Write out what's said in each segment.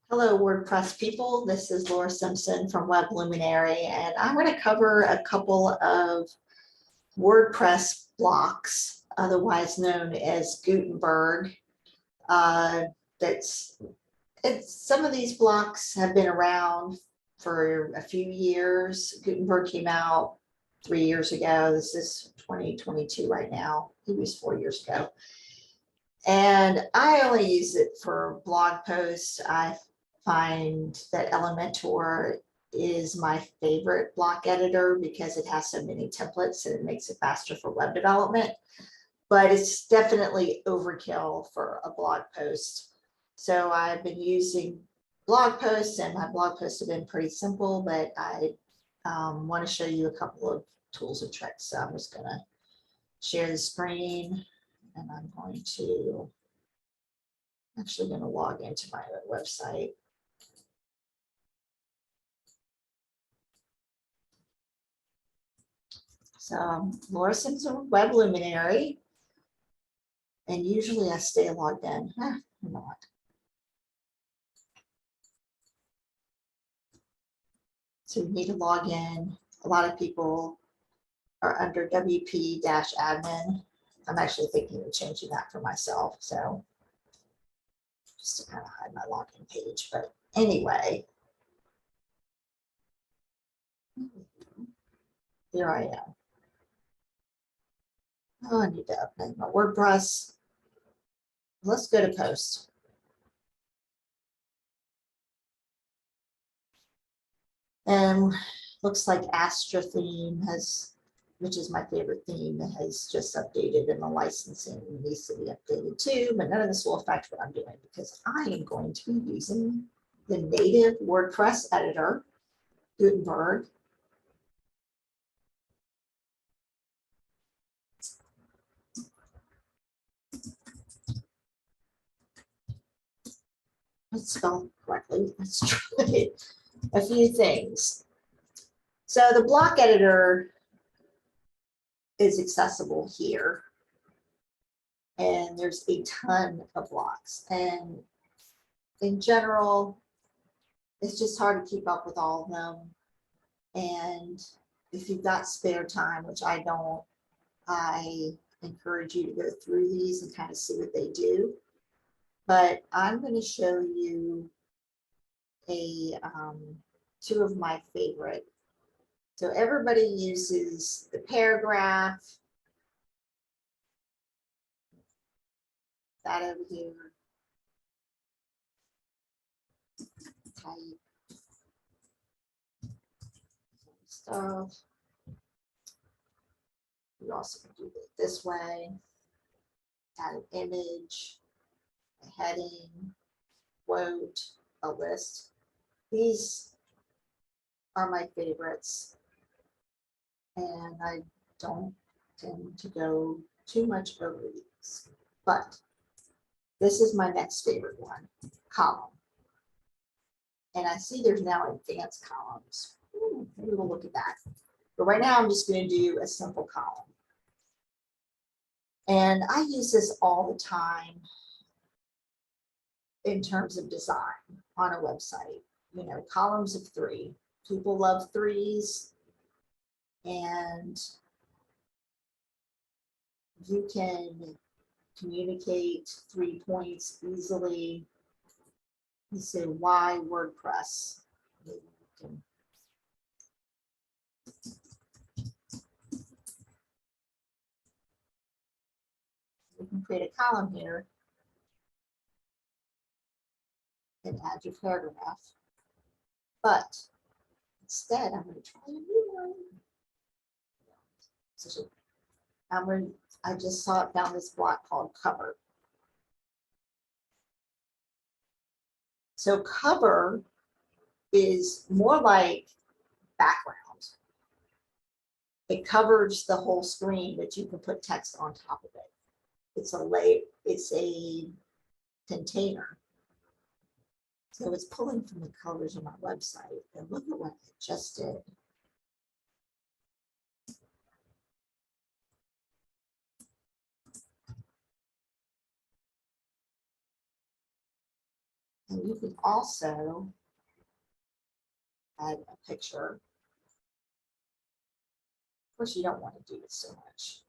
Hello, WordPress people. This is Laura Simpson from Web Luminary, and I'm going to cover a couple of WordPress blocks, otherwise known as Gutenberg. Some of these blocks have been around for a few years. Gutenberg came out 3 years ago. This is 2022 right now. It was 4 years ago. And I only use it for blog posts. I find that Elementor is my favorite block editor because it has so many templates and it makes it faster for web development. But it's definitely overkill for a blog post. So I've been using blog posts, and my blog posts have been pretty simple, but I want to show you a couple of tools and tricks. So I'm just going to share the screen. And I'm actually going to log into my website. So Laura Simpson, Web Luminary, and usually I stay logged in. I'm not. So you need to log in. A lot of people are under WP-admin. I'm actually thinking of changing that for myself. So just to kind of hide my login page. But anyway, here I am. Oh, I need to update my WordPress. Let's go to post. And looks like Astra theme has, which is my favorite theme, has just updated, and the licensing needs to be updated too, but none of this will affect what I'm doing because I am going to be using the native WordPress editor, Gutenberg. Let's spell it correctly. Let's try a few things. So the block editor is accessible here. And there's a ton of blocks. And in general, it's just hard to keep up with all of them. And if you've got spare time, which I don't, I encourage you to go through these and kind of see what they do. But I'm going to show you two of my favorite. So everybody uses the paragraph, that over here, type stuff. You also can do it this way, add an image, a heading, quote, a list. These are my favorites, and I don't tend to go too much over these, but this is my next favorite one, column. And I see there's now advanced columns. Maybe we'll look at that. But right now I'm just going to do a simple column. And I use this all the time in terms of design on a website. You know, columns of 3. People love 3s, and you can communicate 3 points easily. You say, why WordPress? You can create a column here and add your paragraph. But instead, I'm going to try a new one. So I just found this block called cover. So cover is more like background. It covers the whole screen, but you can put text on top of it. It's a container. So it's pulling from the colors of my website. And look at what I just did. And you can also add a picture. Of course, you don't want to do it so much.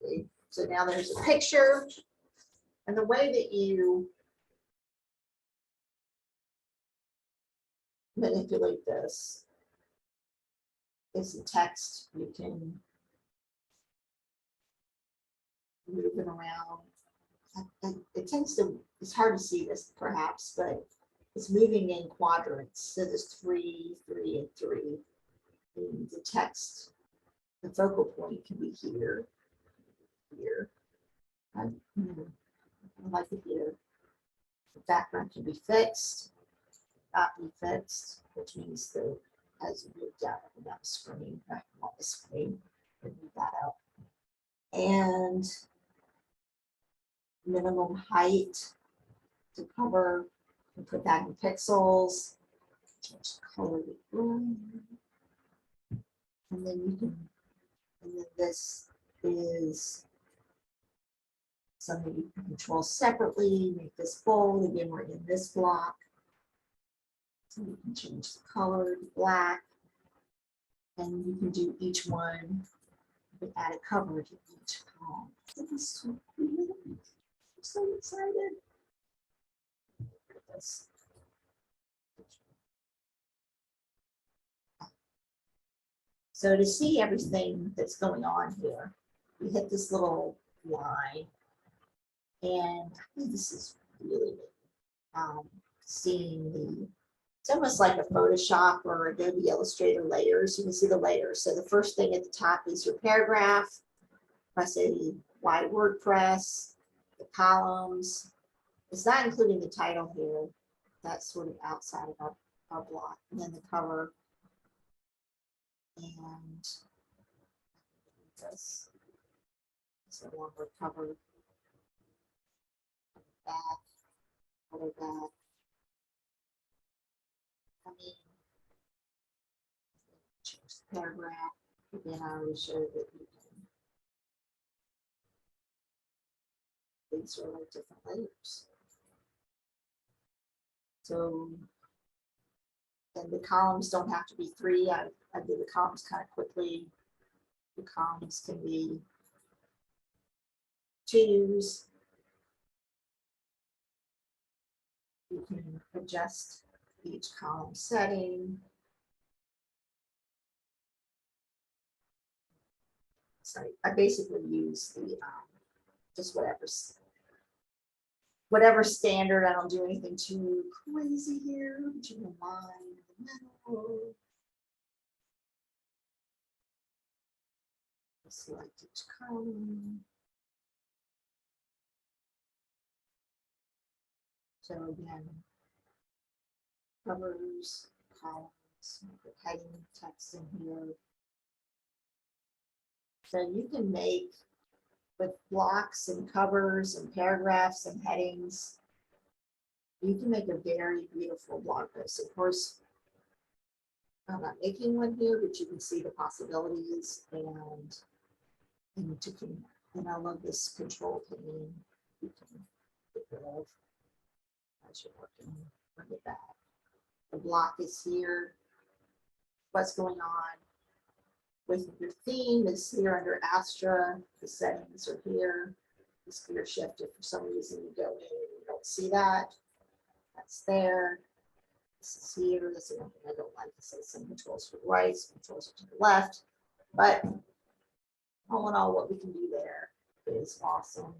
Okay, so now there's a picture, and the way that you manipulate this is the text. You can move it around. It tends to, it's hard to see this perhaps, but it's moving in quadrants. So there's 3, 3, and 3. And the text, the focal point can be here, here. I like it here. The background can be fixed, not be fixed, which means that as you move down the screen, not on the screen, move that out. And minimum height to cover, and put that in pixels. Change the color to blue. And then you can, and then this is something you can control separately, make this bold. Again, we're in this block. So you can change the color to black. And you can do each one, you can add a cover to each column. This is so cool. I'm so excited. Look at this. So to see everything that's going on here, you hit this little line, and I think this is really neat. Seeing the, it's almost like a Photoshop or Adobe Illustrator layers. You can see the layers. So the first thing at the top is your paragraph. If I say why WordPress, the columns. It's not including the title here. That's sort of outside of our block. And then the cover. And this is a longer cover. Back, color back. I mean, change the paragraph. Again, I already showed that you can. These are like different layers. So, and the columns don't have to be 3. I did the columns kind of quickly. The columns can be 2s. You can adjust each column setting. So I basically use the just whatever standard. I don't do anything too crazy here. General line in the middle. Select each column. So again, covers, columns, the heading text in here. So you can make, with blocks and covers and paragraphs and headings, you can make a very beautiful blog post. Of course, I'm not making one here, but you can see the possibilities, and you can, and I love this control pane. You can get rid of as you're working, bring it back. The block is here. What's going on with your theme is here under Astra. The settings are here. This gear shift, if for some reason you go in and you don't see that, that's there. This is here. This is one thing I don't like. It says some controls to the right, some controls to the left. But all in all, what we can do there is awesome.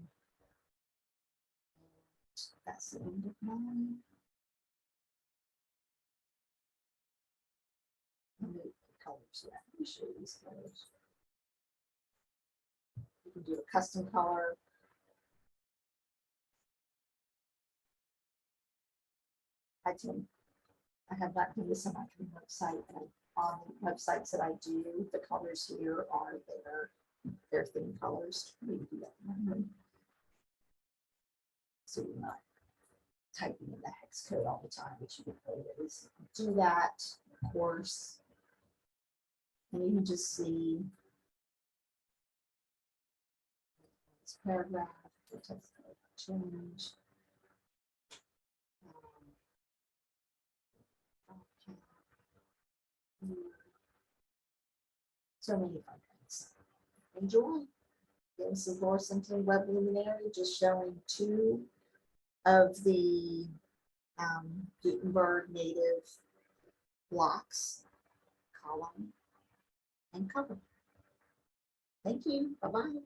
That's the end of mine. Colors. Yeah, let me show you these colors. You can do a custom color. I have not done this on my website, but on the websites that I do, the colors here are their theme colors. Maybe do that one. So you're not typing in the hex code all the time, but you can always do that, of course. And you can just see This paragraph, the text change. Okay. So many fun things. Enjoy. This is Laura Simpson Web Luminary, just showing two of the Gutenberg native blocks, column and cover. Thank you. Bye-bye.